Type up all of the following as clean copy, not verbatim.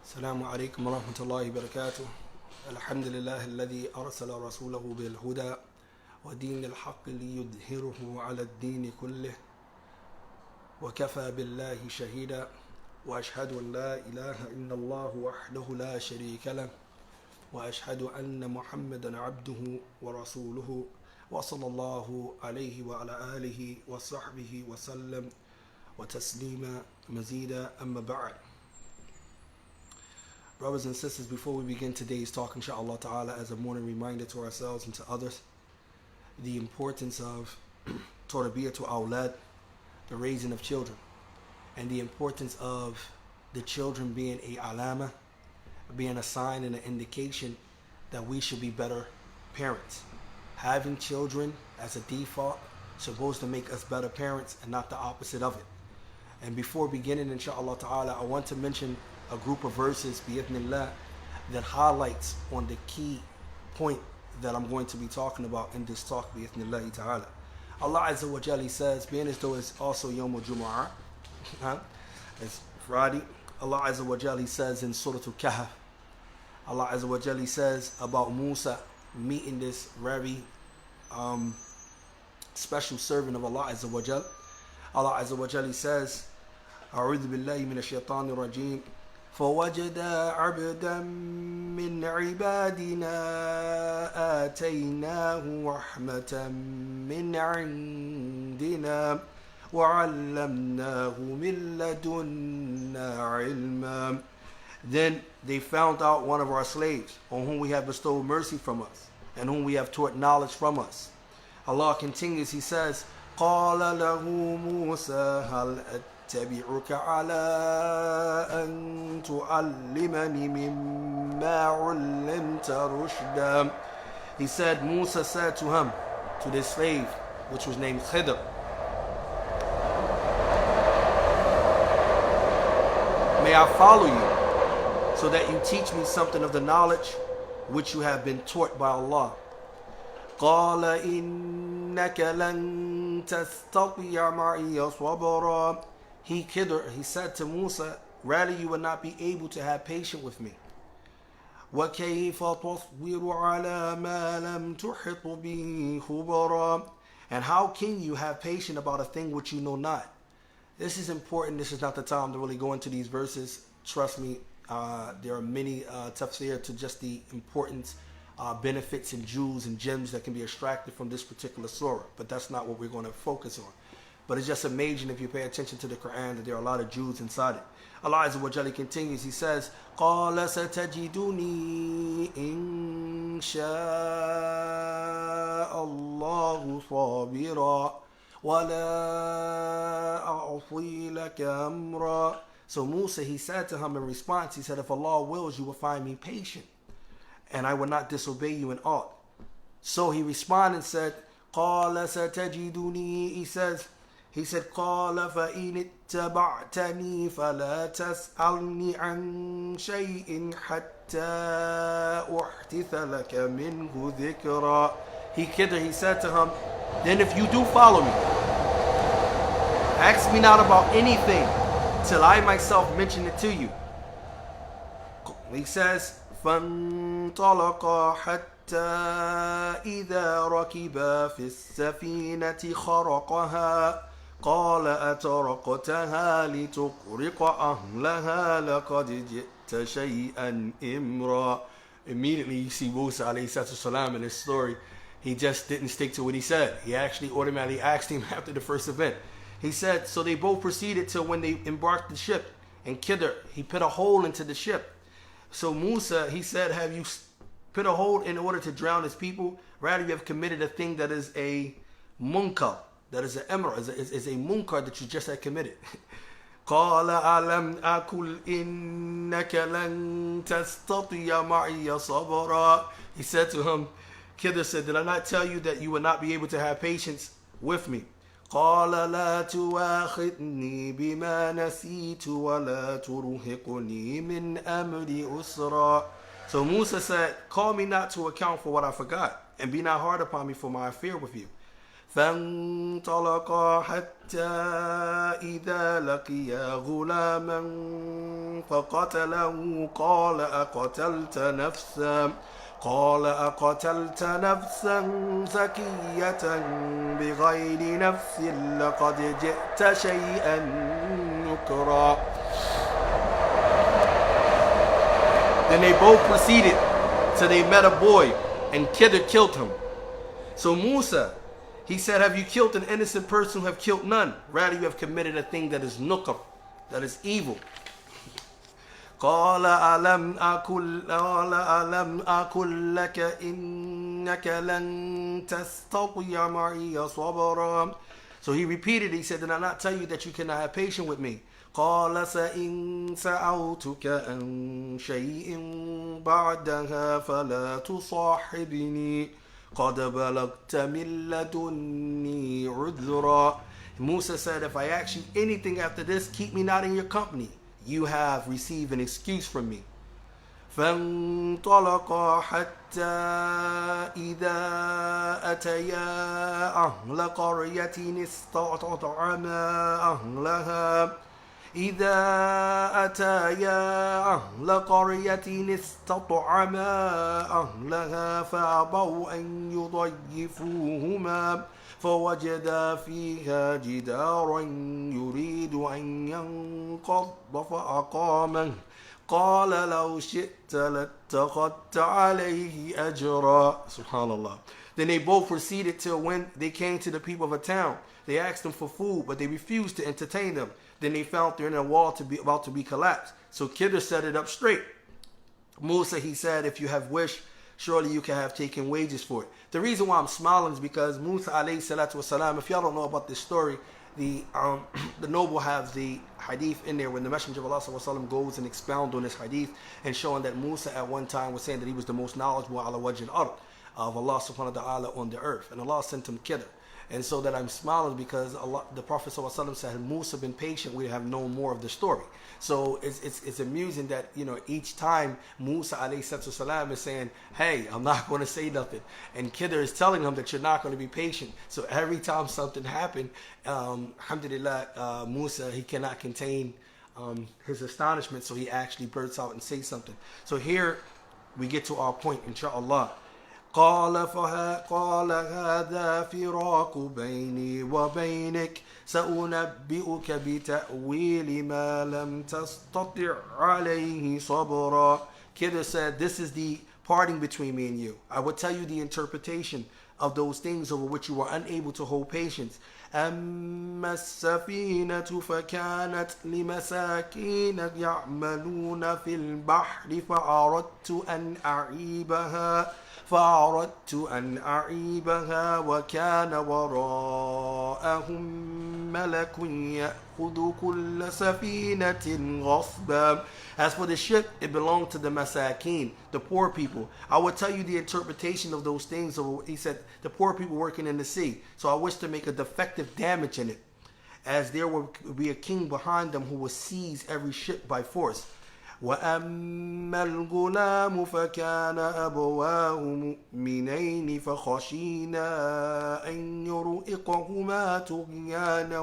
السلام عليكم ورحمة الله وبركاته. الحمد لله الذي أرسل رسوله بالهدى ودين الحق ليظهره على الدين كله وكفى بالله شهيدا وأشهد أن لا إله إلا الله وحده لا شريك له وأشهد أن محمدا عبده ورسوله وصلى الله عليه وعلى آله وصحبه وسلم وتسليما مزيدا أما بعد. Brothers and sisters, before we begin today's talk, inshallah ta'ala, as a morning reminder to ourselves and to others, the importance of tarbiyatu awlad, the raising of children, and the importance of the children being a alama, being a sign and an indication that we should be better parents. Having children as a default supposed to make us better parents and not the opposite of it. And before beginning, inshallah ta'ala, I want to mention a group of verses, bi'idhnillah, that highlights on the key point that I'm going to be talking about in this talk, bi'idhnillah ta'ala. Allah Azza wa Jalla says, being as though it's also Yawm al-Jumu'ah, it's Friday, Allah Azza wa Jalla says in Surah Al-Kahf, Allah Azza wa Jalla says about Musa meeting this very special servant of Allah Azza wa Jalla. Allah Azza wa Jalla says, أعوذ بالله من الشيطان الرجيم فوجدا عبدا من عبادنا آتيناه رحمة من عندنا وعلمناه من لدنا علما. Then they found out one of our slaves on whom we have bestowed mercy from us and whom we have taught knowledge from us. Allah continues, He says, قال له موسى هل أتبعك على أن تعلمني مما علمت رشدا. He said, Musa said to him, to this slave, which was named Khidr, may I follow you so that you teach me something of the knowledge which you have been taught by Allah. قال إنك لن تستطيع معي صبرا. He said to Musa, rather you will not be able to have patience with me. وَكَيْفَ تَصْبِرُ عَلَى مَا لَمْ تُحِطْ بِهِ خُبَرًا. And how can you have patience about a thing which you know not? This is important. This is not the time to really go into these verses. Trust me, there are many tafsir to just the importance, benefits and jewels and gems that can be extracted from this particular surah. But that's not what we're going to focus on. But it's just amazing if you pay attention to the Quran that there are a lot of jewels inside it. Allah Azza wa Jalla continues, He says, قَالَ سَتَجِدُنِي إِن شَاءَ اللَّهُ صَابِرًا وَلَا أَعْصِي لَكَ أَمْرًا. So Musa, he said to him in response, he said, if Allah wills, you will find me patient, and I will not disobey you in aught. So he responded and said, قَالَ سَتَجِدُنِي. He said, قَالَ فَإِنِ اتَّبَعْتَنِي فَلَا تَسْأَلْنِي عَنْ شَيْءٍ حَتَّى أُحْدِثَ لَكَ مِنْهُ ذِكْرًا. He said to him, then if you do follow me, ask me not about anything till I myself mention it to you. He says, فَانْطَلَقَا حَتَّى إِذَا رَكِبَا فِي السَّفِينَةِ خَرَقَهَا قال أتركتها لتغرق أهلها لقد جئت شيئا إمرا. Immediately you see Musa alayhi salam in this story, he just didn't stick to what he said. He actually automatically asked him after the first event. He said, so they both proceeded till when they embarked the ship, and Khidr, he put a hole into the ship. So Musa, he said, have you put a hole in order to drown his people? Rather you have committed a thing that is a munkar, that is an emr, is a munkar that you just had committed. قَالَ أَلَمْ أَقُلْ إِنَّكَ لَن تَسْتَطِيَ مَعِيَ صَبْرًا. He said to him, Khidr said, did I not tell you that you would not be able to have patience with me? قَالَ لَا تُوَاخِذْنِي بِمَا نَسِيتُ وَلَا تُرْهِقْنِي مِنْ أَمْرِ أُسْرًا. So Musa said, call me not to account for what I forgot, and be not hard upon me for my affair with you. فانطلقا حتى إذا لقيا غلاما فقتله قال أقتلت نفسا زكية بغير نفس لقد جئت شيئا نكرا. Then they both proceeded till they met a boy, and Khidr killed him. So Musa, he said, have you killed an innocent person who have killed none? Rather you have committed a thing that is nukr, that is evil. قال ألم أقل لك إنك لن تستطيع معي صبرا. So he repeated, he said, did I not tell you that you cannot have patience with me? قال فإن سألتك عن شيء بعدها فلا تصاحبني قد بلغت من لدني عذرا. Musa said, if I ask you anything after this, keep me not in your company. You have received an excuse from me. فانطلقا حتى إذا أتيا أهل قرية استطعما أهلها فأبوا أن يضيفوهما فوجدا فيها جدارا يريد أن ينقض فأقامه قال لو شئت لاتخذت عليه أجرا. SubhanAllah. Then they both proceeded till when they came to the people of a town. They asked them for food, but they refused to entertain them. Then they found their inner wall about to be collapsed. So Khidr set it up straight. Musa, he said, if you have wished, surely you can have taken wages for it. The reason why I'm smiling is because Musa alayhi salatu wasalam, if y'all don't know about this story, the noble have the hadith in there when the Messenger of Allah sallallahu goes and expound on this hadith and showing that Musa at one time was saying that he was the most knowledgeable ala wajh al-ard of Allah subhanahu wa ta'ala on the earth, and Allah sent him Khidr. And so that I'm smiling because Allah, the Prophet ﷺ said, had Musa been patient, we have known more of the story. So it's amusing that, you know, each time Musa ﷺ is saying, hey, I'm not going to say nothing. And Khidr is telling him that you're not going to be patient. So every time something happened, alhamdulillah, Musa, he cannot contain his astonishment. So he actually bursts out and says something. So here we get to our point, inshaAllah. قال هذا فراق بيني وبينك سأنبئك بتأويل ما لم تستطع عليه صبرا. Khidr said, this is the parting between me and you. I will tell you the interpretation of those things over which you were unable to hold patience. أما السفينة فكانت لمساكين يعملون في البحر فأردت أن أعيبها وكان وراءهم ملك يأخذ كل سفينة غصبا. As for the ship, it belonged to the masakin, the poor people. I will tell you the interpretation of those things. He said, the poor people working in the sea. So I wish to make a defective damage in it, as there will be a king behind them who will seize every ship by force. وأما الغلام فكان أبواه مؤمنين فخشينا أن يرهقهما طغيانا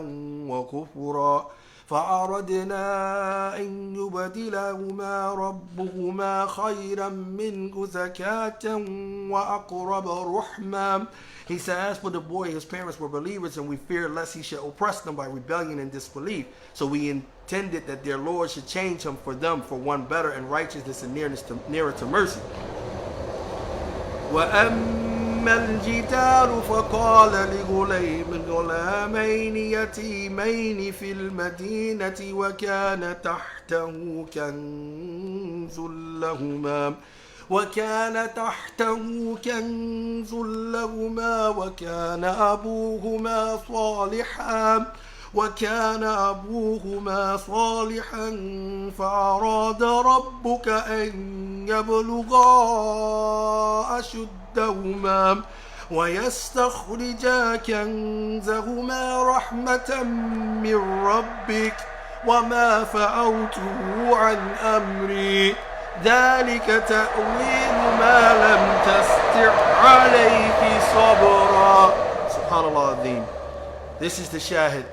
وكفرا فأردنا أن يبدلهما ربهما خيرا منه زكاة وأقرب رحما. He said, as for the boy, his parents were believers, and we feared lest he should oppress them by rebellion and disbelief. So we intended that their Lord should change him for them for one better in righteousness and nearer to mercy. وأما الجدار فقال لغلامين يتيمين في المدينة وكان تحته كنز لهما وكان أبوهما صالحا فأراد ربك أن يبلغا أشدهما ويستخرجا كنزهما رحمة من ربك وما فعلته عن أمري ذلك تأويل ما لم تستطع عليه صبرا. SubhanAllah Azim. This is the shahid.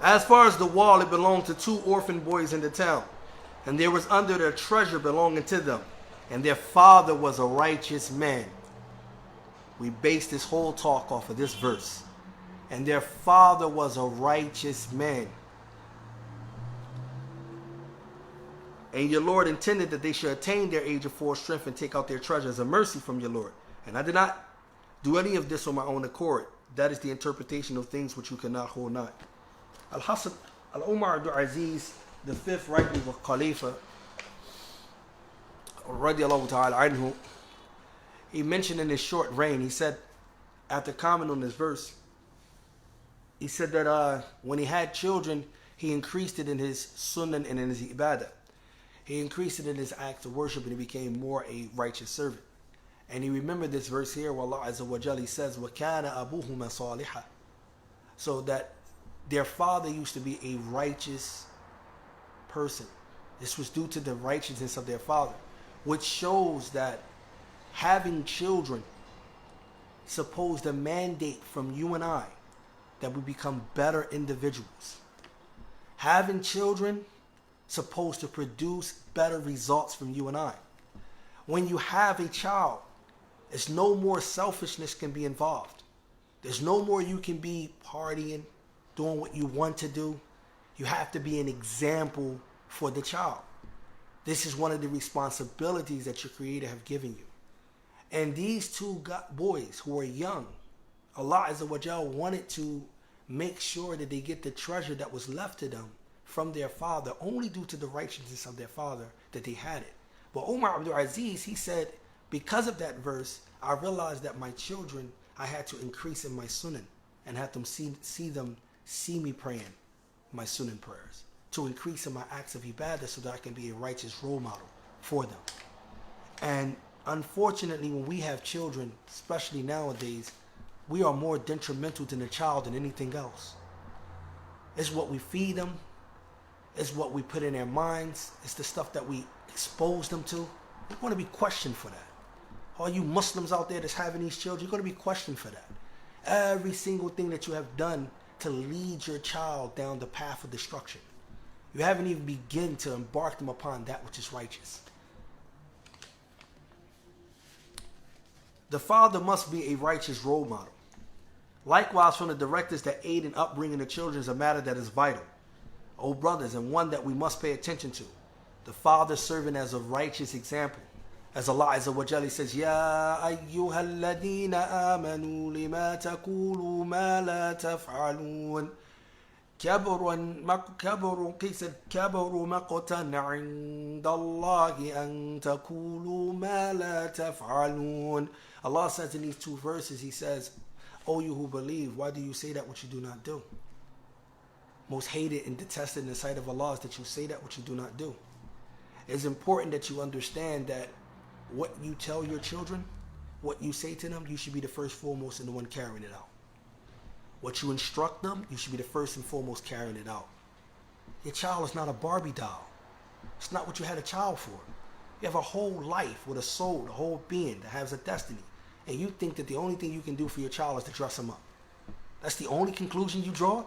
As far as the wall, it belonged to 2 orphan boys in the town, and there was under their treasure belonging to them, and their father was a righteous man. We base this whole talk off of this verse. And their father was a righteous man. And your Lord intended that they should attain their age of full strength and take out their treasure as a mercy from your Lord. And I did not do any of this on my own accord. That is the interpretation of things which you cannot hold not. Al-Hasan Al-Umar Abdul Aziz, the 5th rightful Khalifa, radiallahu ta'ala anhu, he mentioned in his short reign, he said, after commenting on this verse, he said that when he had children, he increased it in his sunnah and in his ibadah. He increased it in his acts of worship, and he became more a righteous servant. And he remembered this verse here, where Allah Azza wa Jalla says, وَكَانَ أَبُوهُمَا صَالِحًا. So that their father used to be a righteous person. This was due to the righteousness of their father, which shows that having children supposed to mandate from you and I that we become better individuals. Having children supposed to produce better results from you and I. When you have a child, there's no more selfishness can be involved. There's no more you can be partying, doing what you want to do. You have to be an example for the child. This is one of the responsibilities that your Creator have given you. And these 2 boys who are young, Allah Azza wa Jalla wanted to make sure that they get the treasure that was left to them from their father, only due to the righteousness of their father that they had it. But Umar Abdul Aziz, he said, because of that verse, I realized that my children, I had to increase in my sunnah and have them see me praying my sunnah prayers, to increase in my acts of ibadah so that I can be a righteous role model for them. And unfortunately, when we have children, especially nowadays, we are more detrimental to the child than anything else. It's what we feed them. It's what we put in their minds. It's the stuff that we expose them to. We're going to be questioned for that. All you Muslims out there that's having these children, you're going to be questioned for that. Every single thing that you have done to lead your child down the path of destruction. You haven't even begun to embark them upon that which is righteous. The father must be a righteous role model. Likewise, from the directives that aid in upbringing the children is a matter that is vital, O brothers, and one that we must pay attention to. The father serving as a righteous example. As Allah Azza wa Jalla says, Ya ayyuhalladhina amanu lima taqulu ma la taf'alun. كبر مقتا عند الله أن تقولوا ما لا تفعلون. Allah says in these 2 verses, He says, O you who believe, why do you say that which you do not do? Most hated and detested in the sight of Allah is that you say that which you do not do. It's important that you understand that what you tell your children, what you say to them, you should be the first foremost and the one carrying it out. What you instruct them, you should be the first and foremost carrying it out. Your child is not a Barbie doll. It's not what you had a child for. You have a whole life with a soul, a whole being that has a destiny. And you think that the only thing you can do for your child is to dress him up. That's the only conclusion you draw?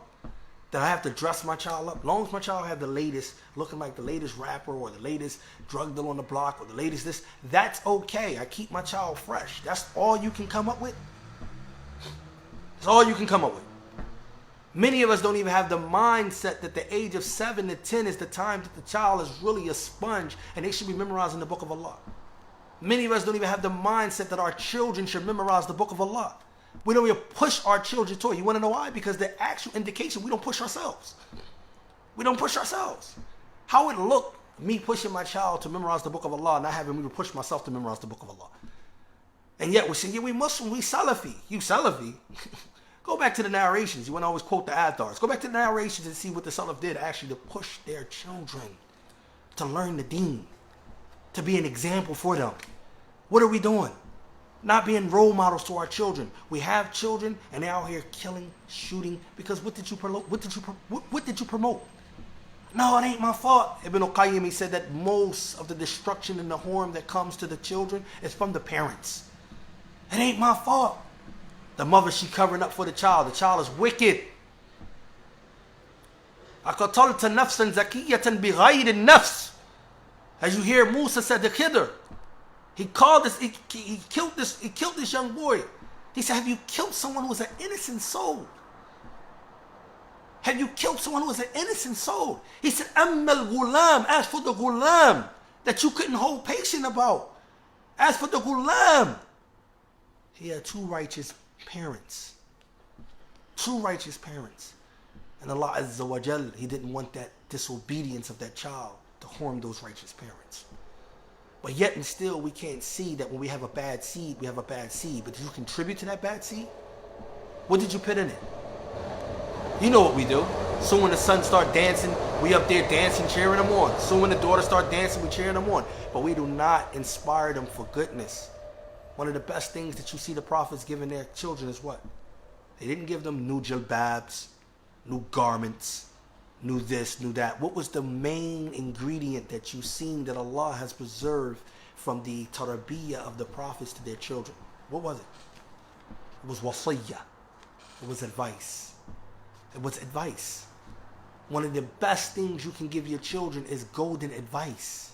That I have to dress my child up? As long as my child have the latest, looking like the latest rapper or the latest drug dealer on the block or the latest this, that's okay. I keep my child fresh. That's all you can come up with? That's all you can come up with. Many of us don't even have the mindset that the age of 7 to 10 is the time that the child is really a sponge and they should be memorizing the book of Allah. Many of us don't even have the mindset that our children should memorize the book of Allah. We don't even push our children to it. You want to know why? Because the actual indication, we don't push ourselves. We don't push ourselves. How would it look, me pushing my child to memorize the book of Allah, not having me push myself to memorize the book of Allah? And yet we're saying, yeah, we Muslim, we Salafi. You Salafi? Go back to the narrations. You want to always quote the Athars. Go back to the narrations and see what the Salaf did actually to push their children to learn the deen, to be an example for them. What are we doing? Not being role models to our children. We have children and they're out here killing, shooting, because what did you promote? What did you promote? No, it ain't my fault. Ibn al-Qayyim, he said that most of the destruction and the harm that comes to the children is from the parents. It ain't my fault. The mother, she covering up for the child. The child is wicked. أَقَتَلْتَ نَفْسًا زَكِيَّةً بِغَيْرِ النَّفْسِ. As you hear Musa said to Khidr, he killed this young boy. He said, have you killed someone who was an innocent soul? Have you killed someone who was an innocent soul? He said, أَمَّا الْغُلَامِ. As for the ghulam that you couldn't hold patient about. As for the ghulam, he had two righteous parents. Two righteous parents. And Allah Azza wa Jal, He didn't want that disobedience of that child to harm those righteous parents. But yet and still, we can't see that when we have a bad seed, we have a bad seed. But did you contribute to that bad seed? What did you put in it? You know what we do. Soon when the son start dancing, we up there dancing, cheering them on. Soon when the daughter start dancing, we cheering them on. But we do not inspire them for goodness. One of the best things that you see the prophets giving their children is what? They didn't give them new jilbabs, new garments, new this, new that. What was the main ingredient that you've seen that Allah has preserved from the tarbiyah of the prophets to their children? What was it? It was wasiyah. It was advice. It was advice. One of the best things you can give your children is golden advice.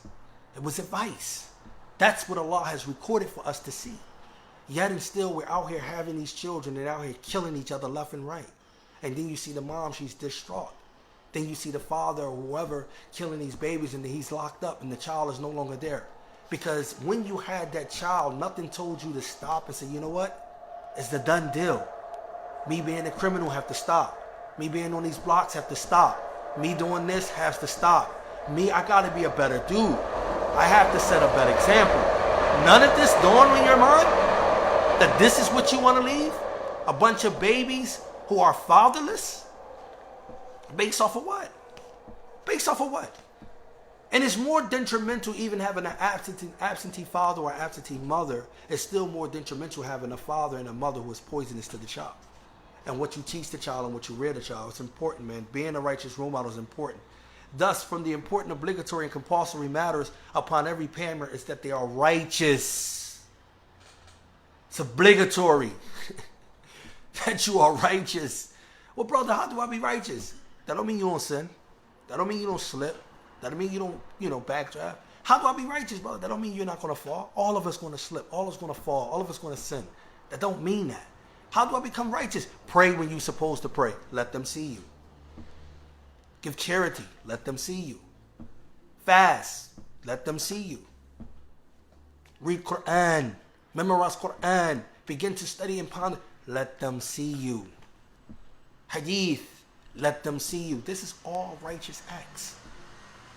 It was advice. That's what Allah has recorded for us to see. Yet and still, we're out here having these children and out here killing each other left and right. And then you see the mom, she's distraught. Then you see the father or whoever killing these babies and he's locked up and the child is no longer there. Because when you had that child, nothing told you to stop and say, you know what? It's the done deal. Me being a criminal have to stop. Me being on these blocks have to stop. Me doing this has to stop. Me, I gotta be a better dude. I have to set a better example. None of this dawned in your mind that this is what you want to leave? A bunch of babies who are fatherless? Based off of what? Based off of what? And it's more detrimental even having an absentee father or absentee mother. It's still more detrimental having a father and a mother who is poisonous to the child. And what you teach the child and what you rear the child, it's important, man. Being a righteous role model is important. Thus, from the important, obligatory, and compulsory matters upon every parent is that they are righteous. It's obligatory that you are righteous. Well, brother, how do I be righteous? That don't mean you don't sin. That don't mean you don't slip. That don't mean you don't, backtrack. How do I be righteous, brother? That don't mean you're not going to fall. All of us going to slip. All of us going to fall. All of us going to sin. That don't mean that. How do I become righteous? Pray when you're supposed to pray. Let them see you. Give charity. Let them see you. Fast. Let them see you. Read Quran. Memorize Quran. Begin to study and ponder. Let them see you. Hadith. Let them see you. This is all righteous acts.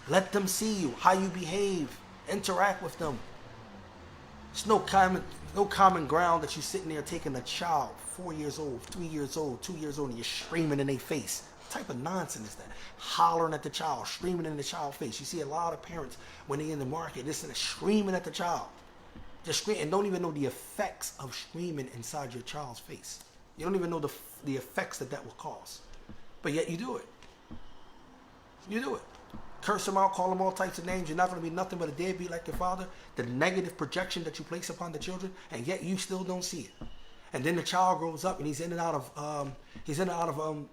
Let them see you. How you behave. Interact with them. There's no common ground that you're sitting there taking a child, 4 years old, 3 years old, 2 years old, and you're screaming in their face. What type of nonsense is that? Hollering at the child, screaming in the child's face. You see a lot of parents when they're in the market, listening, screaming at the child. Just scream and don't even know the effects of screaming inside your child's face. You don't even know the effects that will cause. But yet you do it. You do it. Curse them out, call them all types of names. You're not going to be nothing but a deadbeat like your father. The negative projection that you place upon the children, and yet you still don't see it. And then the child grows up and he's in and out of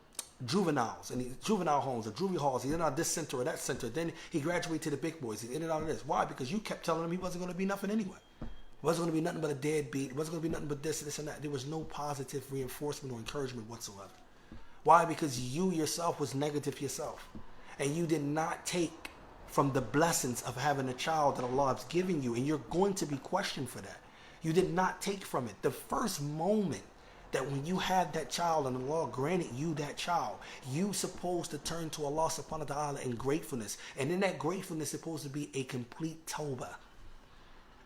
juveniles and juvenile homes or juvie halls. He's in and out of this center or that center. Then he graduates to the big boys. He's in and out of this. Why? Because you kept telling him he wasn't going to be nothing anyway. It wasn't going to be nothing but a deadbeat. It wasn't going to be nothing but this and that. There was no positive reinforcement or encouragement whatsoever. Why? Because you yourself was negative yourself. And you did not take from the blessings of having a child that Allah has given you. And you're going to be questioned for that. You did not take from it. The first moment that when you had that child and Allah granted you that child, you supposed to turn to Allah subhanahu wa ta'ala in gratefulness. And in that gratefulness is supposed to be a complete tawbah.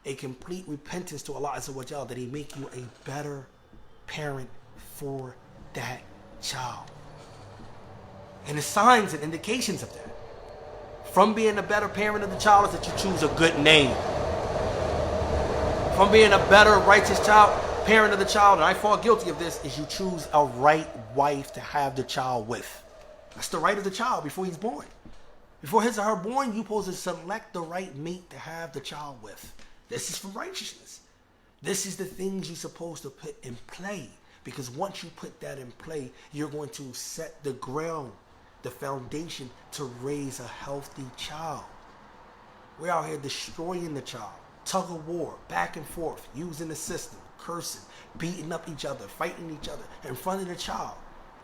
A complete repentance to Allah Azza wa Jalla that He make you a better parent for that child. And the signs and indications of that, from being a better parent of the child, is that you choose a good name. From being a better righteous parent of the child, and I fall guilty of this, is you choose a right wife to have the child with. That's the right of the child before he's born. Before his or her born, you're supposed to select the right mate to have the child with. This is for righteousness. This is the things you're supposed to put in play. Because once you put that in play, you're going to set the ground, the foundation to raise a healthy child. We're out here destroying the child. Tug of war, back and forth, using the system, cursing, beating up each other, fighting each other in front of the child.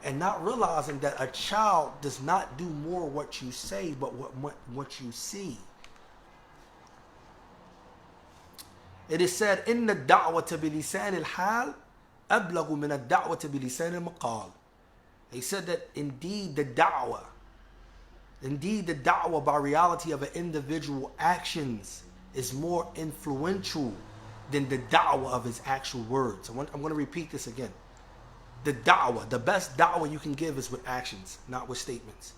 And not realizing that a child does not do more what you say, but what you see. It is said, إن الدعوة بلسان الحال أبلغ من الدعوة بلسان المقال. He said that indeed the da'wah by reality of an individual actions is more influential than the da'wah of his actual words. I'm going to repeat this again. The da'wah, the best da'wah you can give is with actions, not with statements.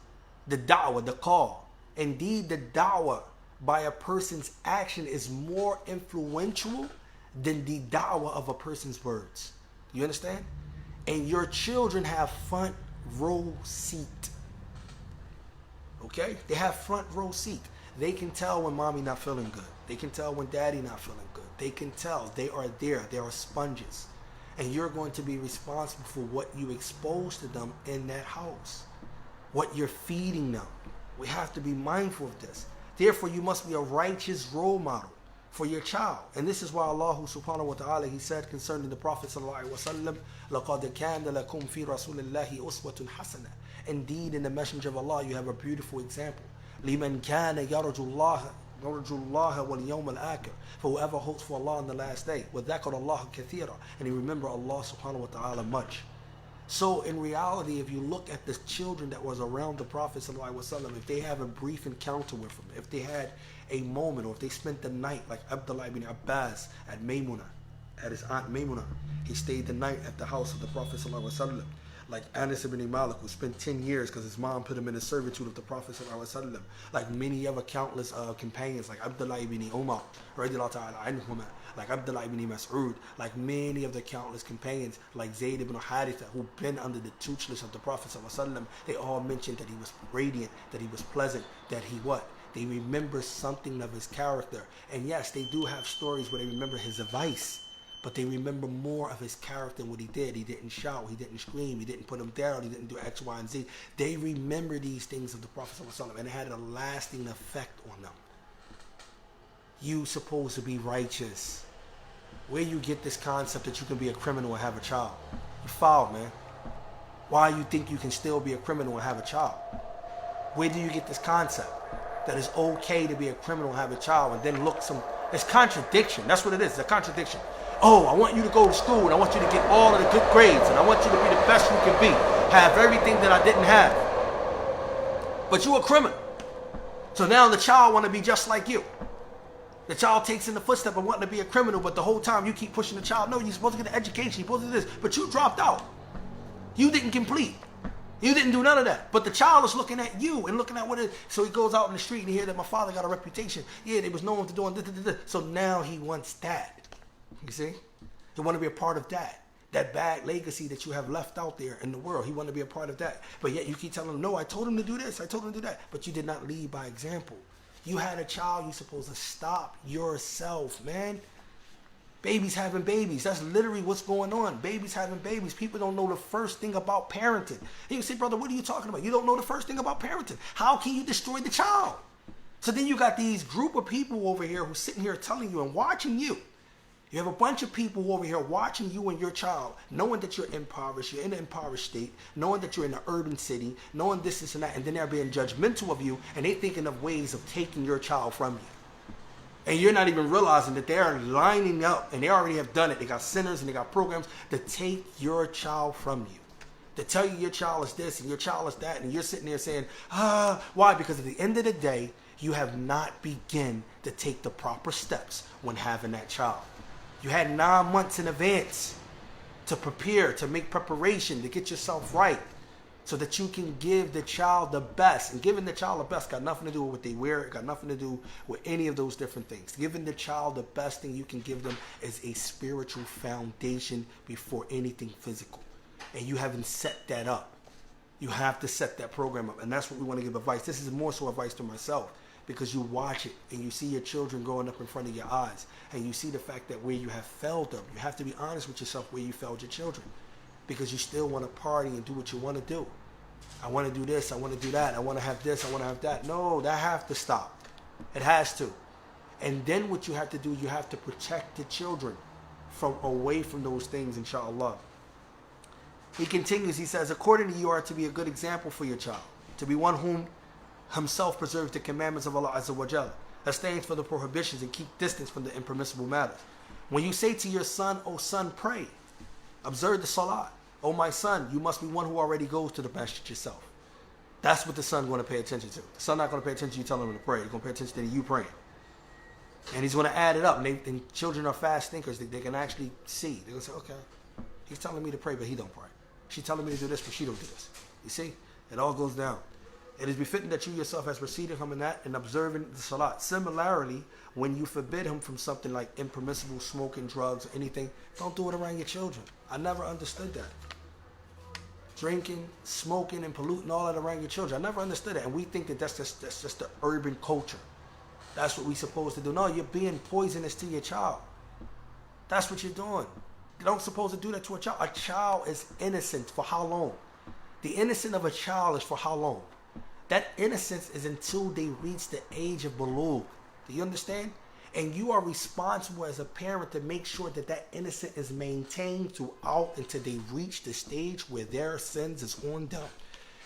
The da'wah, the call. Indeed, the da'wah by a person's action is more influential than the da'wah of a person's words. You understand? And your children have front row seat. Okay? They have front row seat. They can tell when mommy not feeling good. They can tell when daddy not feeling good. They can tell. They are there. They are sponges. And you're going to be responsible for what you expose to them in that house. What you're feeding them. We have to be mindful of this. Therefore, you must be a righteous role model for your child. And this is why Allah subhanahu wa ta'ala, He said concerning the Prophet sallallahu alaihi wasallam, لَقَدْ كَانَ لَكُمْ فِي رَسُولِ اللَّهِ أُسْوَةٌ حَسَنَةٌ. Indeed, in the Messenger of Allah, you have a beautiful example. لِمَنْ كَانَ يَرْجُ اللَّهَ وَالْيَوْمَ الْآخِرِ. For whoever hopes for Allah on the last day. وَذَكَرَ اللَّهَ كَثِيرًا. And he remember Allah subhanahu wa ta'ala much. So in reality, if you look at the children that was around the Prophet ﷺ, if they have a brief encounter with him, if they had a moment, or if they spent the night, like Abdullah ibn Abbas at Maymuna, at his aunt Maymuna, he stayed the night at the house of the Prophet ﷺ. Like Anas ibn Malik, who spent 10 years because his mom put him in the servitude of the Prophet ﷺ. Like many other countless companions, like Abdullah ibn Umar, radiallahu ta'ala anhuma, like Abdullah ibn Mas'ud, like many of the countless companions, like Zayd ibn Haritha, who've been under the tutelage of the Prophet ﷺ. They all mentioned that he was radiant, that he was pleasant, that he what? They remember something of his character. And yes, they do have stories where they remember his advice, but they remember more of his character and what he did. He didn't shout, he didn't scream, he didn't put him down, he didn't do X, Y, and Z. They remember these things of the Prophet ﷺ, and it had a lasting effect on them. You supposed to be righteous. Where you get this concept that you can be a criminal and have a child? You foul, man. Why you think you can still be a criminal and have a child? Where do you get this concept that it's okay to be a criminal and have a child, and then look it's contradiction. That's what it is. It's a contradiction. Oh, I want you to go to school, and I want you to get all of the good grades, and I want you to be the best you can be. Have everything that I didn't have. But you're a criminal. So now the child want to be just like you. The child takes in the footstep of wanting to be a criminal, but the whole time you keep pushing the child. No, you're supposed to get an education. You're supposed to do this. But you dropped out. You didn't complete. You didn't do none of that. But the child is looking at you and looking at what it is. So he goes out in the street and he hears that my father got a reputation. Yeah, they was known for doing this. So now he wants that. You see? He want to be a part of that. That bad legacy that you have left out there in the world. He want to be a part of that. But yet you keep telling him, no, I told him to do this. I told him to do that. But you did not lead by example. You had a child, you're supposed to stop yourself, man. Babies having babies. That's literally what's going on. Babies having babies. People don't know the first thing about parenting. And you say, brother, what are you talking about? You don't know the first thing about parenting. How can you destroy the child? So then you got these group of people over here who's sitting here telling you and watching you. You have a bunch of people over here watching you and your child, knowing that you're impoverished, you're in an impoverished state, knowing that you're in an urban city, knowing this and that, and then they're being judgmental of you, and they're thinking of ways of taking your child from you. And you're not even realizing that they're lining up, and they already have done it. They got centers and they got programs to take your child from you. To tell you your child is this and your child is that, and you're sitting there saying, why? Because at the end of the day, you have not begun to take the proper steps when having that child. You had 9 months in advance to prepare, to make preparation, to get yourself right, so that you can give the child the best. And giving the child the best got nothing to do with what they wear. It got nothing to do with any of those different things. Giving the child the best thing you can give them is a spiritual foundation before anything physical. And you haven't set that up. You have to set that program up. And that's what we want to give advice. This is more so advice to myself, because you watch it and you see your children growing up in front of your eyes, and you see the fact that where you have failed them, you have to be honest with yourself where you failed your children. because you still want to party and do what you want to do. I want to do this, I want to do that, I want to have this, I want to have that. No, that have to stop. It has to. And then what you have to do, you have to protect the children from away from those things, inshallah. He continues, he says, accordingly you are to be a good example for your child, to be one whom himself preserves the commandments of Allah Azza wa Jalla, abstains from the prohibitions and keep distance from the impermissible matters. When you say to your son, O son, pray, observe the salah. O my son, you must be one who already goes to the masjid yourself. That's what the son going to pay attention to. The son not going to pay attention to you telling him to pray. He's going to pay attention to you praying. And he's going to add it up. And children are fast thinkers. They can actually see. They're going to say, okay, he's telling me to pray, but he don't pray. She's telling me to do this, but she don't do this. You see? It all goes down. It is befitting that you yourself has preceded him in that and observing the salat. Similarly, when you forbid him from something like impermissible smoking, drugs, or anything, don't do it around your children. I never understood that. Drinking, smoking, and polluting all that around your children. I never understood that. And we think that that's just the urban culture. That's what we're supposed to do. No, you're being poisonous to your child. That's what you're doing. You don't supposed to do that to a child. A child is innocent for how long? The innocence of a child is for how long? That innocence is until they reach the age of bulugh. Do you understand? And you are responsible as a parent to make sure that that innocence is maintained throughout until they reach the stage where their sins is on them.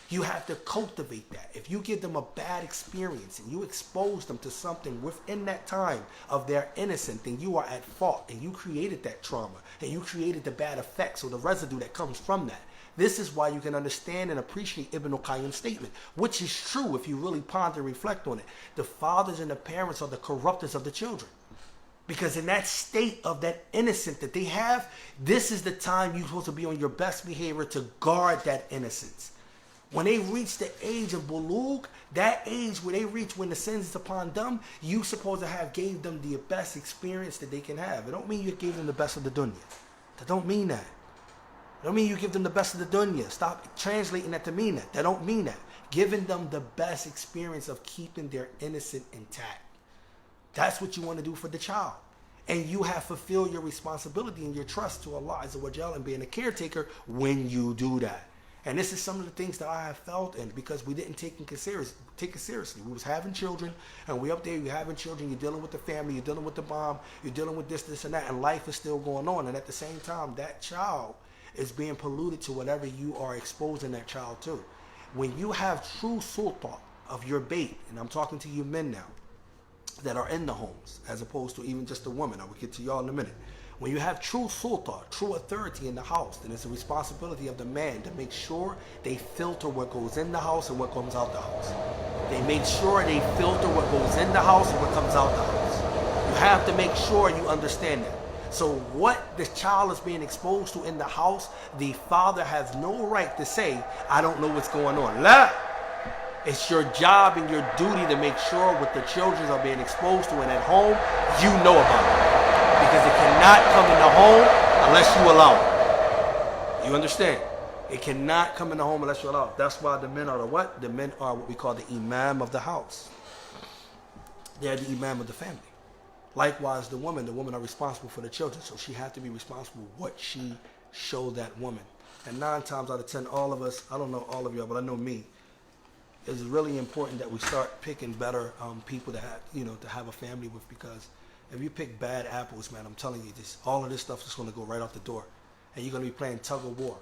You have to cultivate that. If you give them a bad experience and you expose them to something within that time of their innocence, then you are at fault and you created that trauma and you created the bad effects or the residue that comes from that. This is why you can understand and appreciate Ibn al-Qayyim's statement, which is true if you really ponder and reflect on it. The fathers and the parents are the corruptors of the children. Because in that state of that innocence that they have, this is the time you're supposed to be on your best behavior to guard that innocence. When they reach the age of bulugh, that age where they reach when the sins is upon them, you supposed to have gave them the best experience that they can have. It don't mean you gave them the best of the dunya. That don't mean that. It don't mean you give them the best of the dunya. Stop translating that to mean that. That don't mean that. Giving them the best experience of keeping their innocence intact. That's what you want to do for the child. And you have fulfilled your responsibility and your trust to Allah Azza wa Jalla and being a caretaker when you do that. And this is some of the things that I have felt, and because we didn't take it seriously. We was having children, and we up there, you're having children, you're dealing with the family, you're dealing with the mom, you're dealing with this, and that, and life is still going on. And at the same time, that child is being polluted to whatever you are exposing that child to. When you have true sulta of your bait, and I'm talking to you men now, that are in the homes, as opposed to even just the women. I will get to y'all in a minute. When you have true sulta, true authority in the house, then it's a responsibility of the man to make sure they filter what goes in the house and what comes out the house. They make sure they filter what goes in the house and what comes out the house. You have to make sure you understand that. So what the child is being exposed to in the house, the father has no right to say, I don't know what's going on. La! It's your job and your duty to make sure what the children are being exposed to and at home, you know about it. Because it cannot come in the home unless you allow it. You understand? It cannot come in the home unless you allow it. That's why the men are the what? The men are what we call the imam of the house. They're the imam of the family. Likewise, the women are responsible for the children. So she has to be responsible for what she showed that woman. And 9 times out of 10, all of us, I don't know all of y'all, but I know me, it's really important that we start picking better people to have, to have a family with, because if you pick bad apples, man, I'm telling you, all of this stuff is going to go right out the door. And you're going to be playing tug of war.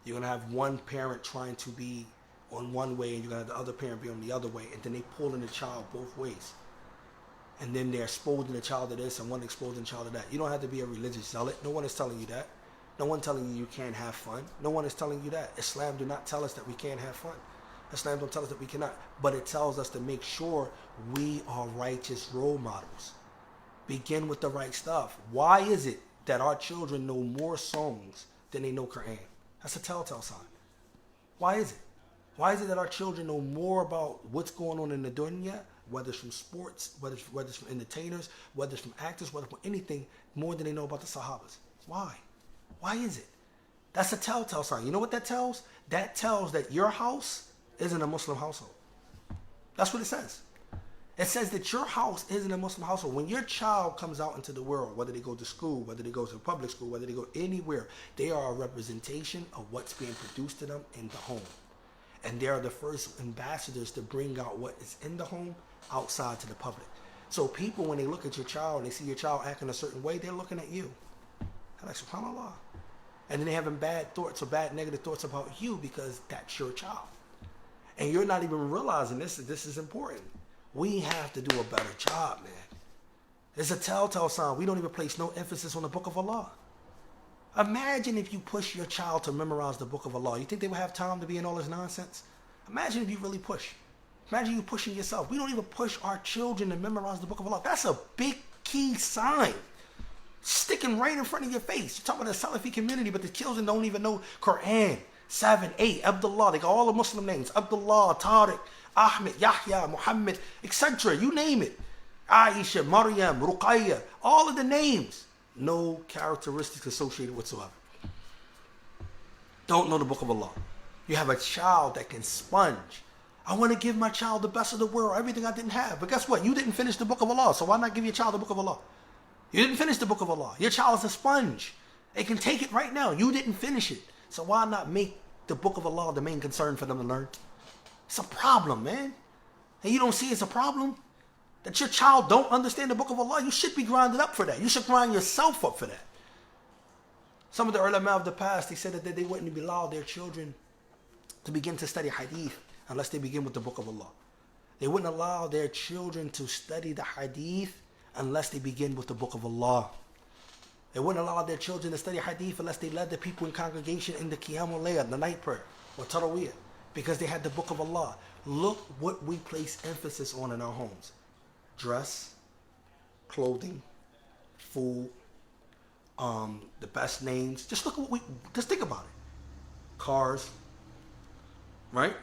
You're going to have one parent trying to be on one way, and you're going to have the other parent be on the other way, and then they pull in the child both ways. And then they're exposing the child to this and one exposing the child to that. You don't have to be a religious zealot. No one is telling you that. No one telling you can't have fun. No one is telling you that. Islam do not tell us that we can't have fun. Islam don't tell us that we cannot. But it tells us to make sure we are righteous role models. Begin with the right stuff. Why is it that our children know more songs than they know Quran? That's a telltale sign. Why is it? Why is it that our children know more about what's going on in the dunya, whether it's from sports, whether it's from entertainers, whether it's from actors, whether it's from anything, more than they know about the Sahabas? Why? Why is it? That's a telltale sign. You know what that tells? That tells that your house isn't a Muslim household. That's what it says. It says that your house isn't a Muslim household. When your child comes out into the world, whether they go to school, whether they go to public school, whether they go anywhere, they are a representation of what's being produced to them in the home. And they are the first ambassadors to bring out what is in the home outside to the public. So people, when they look at your child and they see your child acting a certain way, they're looking at you. They're like, subhanAllah. And then they're having bad thoughts or bad negative thoughts about you because that's your child. And you're not even realizing this is important. We have to do a better job, man. It's a telltale sign. We don't even place no emphasis on the Book of Allah. Imagine if you push your child to memorize the Book of Allah. You think they would have time to be in all this nonsense? Imagine if you really push. Imagine you pushing yourself. We don't even push our children to memorize the Book of Allah. That's a big key sign. Sticking right in front of your face. You're talking about the Salafi community, but the children don't even know Quran. 7, 8, Abdullah. They got all the Muslim names. Abdullah, Tariq, Ahmed, Yahya, Muhammad, etc. You name it. Aisha, Maryam, Ruqayya. All of the names. No characteristics associated whatsoever. Don't know the Book of Allah. You have a child that can sponge. I want to give my child the best of the world, everything I didn't have. But guess what? You didn't finish the Book of Allah, so why not give your child the Book of Allah? You didn't finish the Book of Allah. Your child is a sponge. They can take it right now. You didn't finish it. So why not make the Book of Allah the main concern for them to learn? It's a problem, man. And you don't see it's a problem? That your child don't understand the Book of Allah? You should be grinded up for that. You should grind yourself up for that. Some of the ulama of the past, they said that they wouldn't allow their children to begin to study hadith unless they begin with the Book of Allah. They wouldn't allow their children to study the hadith unless they begin with the Book of Allah. They wouldn't allow their children to study hadith unless they led the people in congregation in the Qiyamul Layl, the night prayer, or Taraweeh, because they had the Book of Allah. Look what we place emphasis on in our homes. Dress, clothing, food, the best names. Just look at just think about it. Cars, right?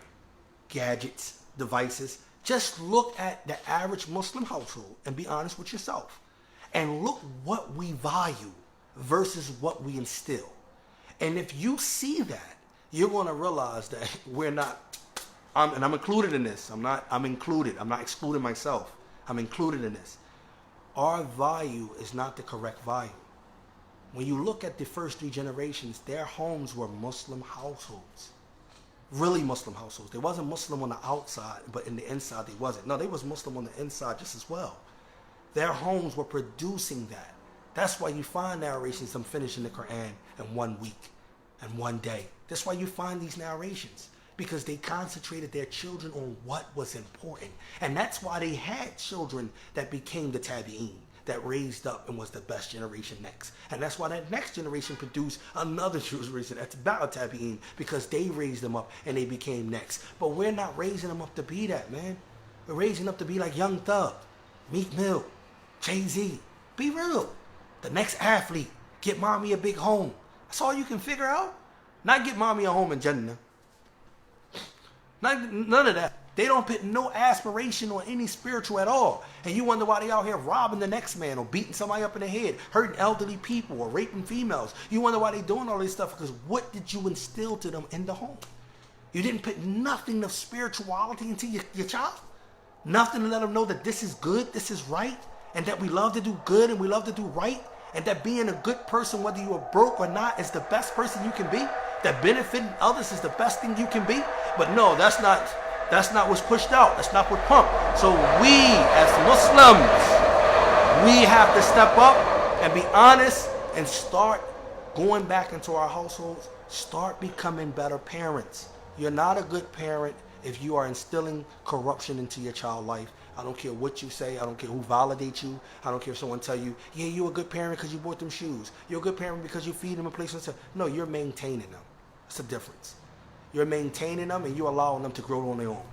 Gadgets, devices. Just look at the average Muslim household and be honest with yourself. And look what we value versus what we instill. And if you see that, you're going to realize that we're not, and I'm included in this. I'm included. I'm not excluding myself. I'm included in this. Our value is not the correct value. When you look at the first 3 generations, their homes were Muslim households. Really Muslim households. They wasn't Muslim on the outside, but in the inside they wasn't. No, they was Muslim on the inside just as well. Their homes were producing that. That's why you find narrations of them finishing the Quran in 1 week and 1 day. That's why you find these narrations. Because they concentrated their children on what was important. And that's why they had children that became the tabi'een, that raised up and was the best generation next. And that's why that next generation produced another generation that's about tabi'een, because they raised them up and they became next. But we're not raising them up to be that, man. We're raising them up to be like Young Thug, Meek Mill, Jay-Z. Be real. The next athlete. Get mommy a big home. That's all you can figure out? Not get mommy a home in Jannah. None of that. They don't put no aspiration on any spiritual at all. And you wonder why they out here robbing the next man or beating somebody up in the head, hurting elderly people or raping females. You wonder why they doing all this stuff, because what did you instill to them in the home? You didn't put nothing of spirituality into your child? Nothing to let them know that this is good, this is right, and that we love to do good and we love to do right, and that being a good person, whether you are broke or not, is the best person you can be? That benefiting others is the best thing you can be? But no, that's not what's pushed out. That's not what's pumped. So we, as Muslims, we have to step up and be honest and start going back into our households. Start becoming better parents. You're not a good parent if you are instilling corruption into your child's life. I don't care what you say. I don't care who validates you. I don't care if someone tell you, yeah, you're a good parent because you bought them shoes. You're a good parent because you feed them a place. No, you're maintaining them. That's the difference. You're maintaining them and you're allowing them to grow on their own.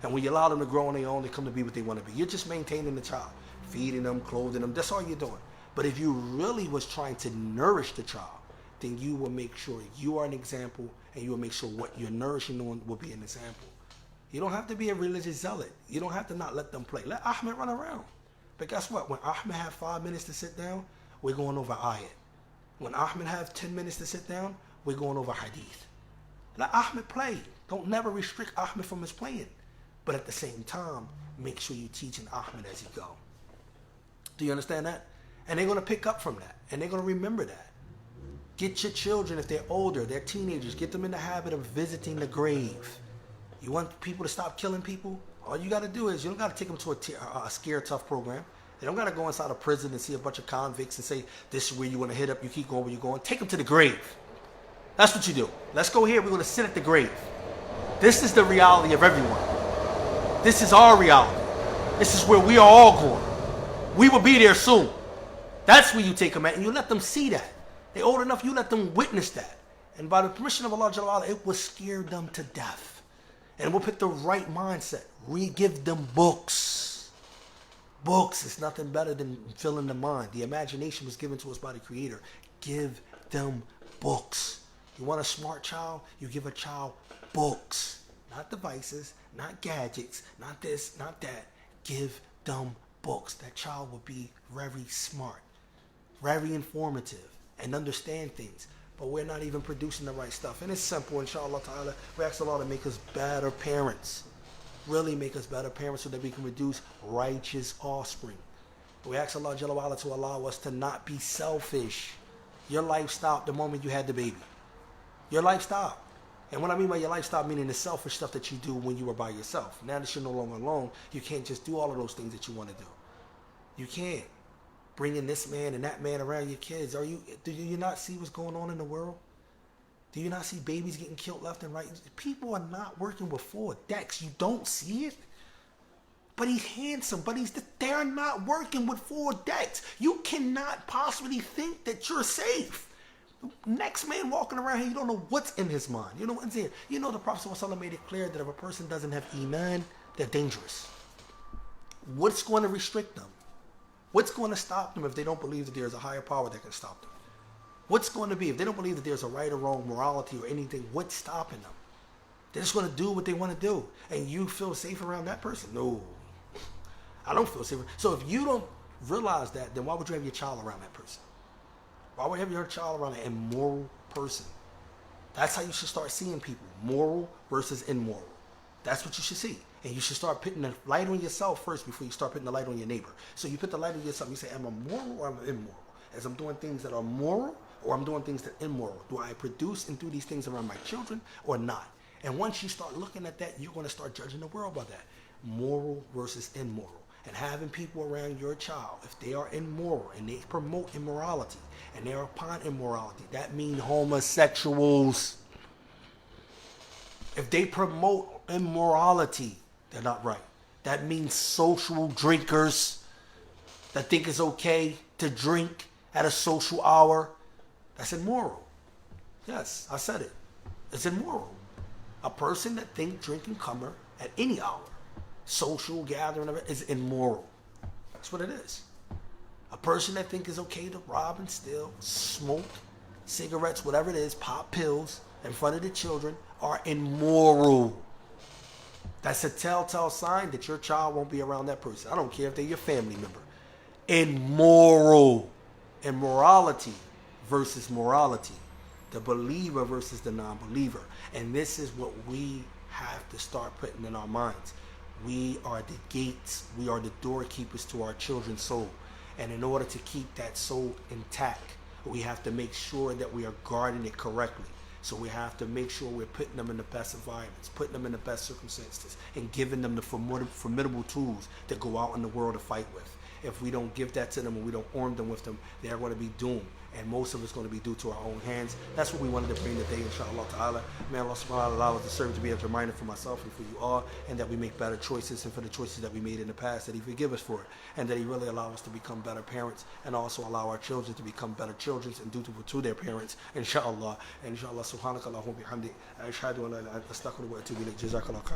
And when you allow them to grow on their own, they come to be what they want to be. You're just maintaining the child, feeding them, clothing them. That's all you're doing. But if you really was trying to nourish the child, then you will make sure you are an example, and you will make sure what you're nourishing on will be an example. You don't have to be a religious zealot. You don't have to not let them play. Let Ahmed run around. But guess what? When Ahmed have 5 minutes to sit down, we're going over ayat. When Ahmed have 10 minutes to sit down, we're going over hadith. Let Ahmed play. Don't never restrict Ahmed from his playing. But at the same time, make sure you teaching Ahmed as you go. Do you understand that? And they're going to pick up from that. And they're going to remember that. Get your children, if they're older, they're teenagers, get them in the habit of visiting the grave. You want people to stop killing people? All you got to do is, you don't got to take them to a Scare Tough program. They don't got to go inside a prison and see a bunch of convicts and say, this is where you want to hit up, you keep going where you're going. Take them to the grave. That's what you do. Let's go here, we're going to sit at the grave. This is the reality of everyone. This is our reality. This is where we are all going. We will be there soon. That's where you take them at, and you let them see that. They're old enough, you let them witness that. And by the permission of Allah Jalla wa'ala, it will scare them to death. And we'll put the right mindset. Give them books. Books is nothing better than filling the mind. The imagination was given to us by the Creator. Give them books. You want a smart child? You give a child books. Not devices, not gadgets, not this, not that. Give them books. That child will be very smart, very informative, and understand things. But we're not even producing the right stuff. And it's simple, inshallah ta'ala. We ask Allah to make us better parents. Really make us better parents so that we can produce righteous offspring. We ask Allah Jalla wa'ala to allow us to not be selfish. Your life stopped the moment you had the baby. Your life stopped. And what I mean by your life stopped, meaning the selfish stuff that you do when you were by yourself. Now that you're no longer alone, you can't just do all of those things that you want to do. You can't. Bringing this man and that man around your kids. Do you not see what's going on in the world? Do you not see babies getting killed left and right? People are not working with 4 decks. You don't see it? But he's handsome. But they're not working with 4 decks. You cannot possibly think that you're safe. Next man walking around here, you don't know what's in his mind. You know what's here. You know the Prophet ﷺ made it clear that if a person doesn't have Iman, they're dangerous. What's going to restrict them? What's going to stop them if they don't believe that there's a higher power that can stop them? What's going to be if they don't believe that there's a right or wrong morality or anything? What's stopping them? They're just going to do what they want to do. And you feel safe around that person? No. I don't feel safe. So if you don't realize that, then why would you have your child around that person? Why would you have your child around an immoral person? That's how you should start seeing people. Moral versus immoral. That's what you should see. And you should start putting the light on yourself first before you start putting the light on your neighbor. So you put the light on yourself. You say, am I moral or am I immoral? As I'm doing things that are moral or I'm doing things that are immoral? Do I produce and do these things around my children or not? And once you start looking at that, you're going to start judging the world by that. Moral versus immoral. And having people around your child, if they are immoral and they promote immorality and they're upon immorality, that means homosexuals. If they promote immorality, they're not right. That means social drinkers that think it's okay to drink at a social hour. That's immoral. Yes, I said it. It's immoral. A person that thinks drinking comer at any hour, social gathering, is immoral. That's what it is. A person that thinks it's okay to rob and steal, smoke cigarettes, whatever it is, pop pills in front of the children are immoral. That's a telltale sign that your child won't be around that person. I don't care if they're your family member. Immoral. Immorality versus morality. The believer versus the non-believer. And this is what we have to start putting in our minds. We are the gates. We are the doorkeepers to our children's soul. And in order to keep that soul intact, we have to make sure that we are guarding it correctly. So we have to make sure we're putting them in the best environments, putting them in the best circumstances, and giving them the formidable tools to go out in the world to fight with. If we don't give that to them and we don't arm them with them, they're going to be doomed. And most of it's going to be due to our own hands. That's what we wanted to bring today, inshallah ta'ala. May Allah subhanahu wa ta'ala allow us to serve to be a reminder for myself and for you all, and that we make better choices, and for the choices that we made in the past, that He forgive us for it, and that He really allow us to become better parents, and also allow our children to become better children and dutiful to their parents, inshallah. And inshallah, subhanakallahumma bihamdik, ashhadu an la ilaha illa anta astaghfiruka wa atubu ilayk. Jazakallah khair.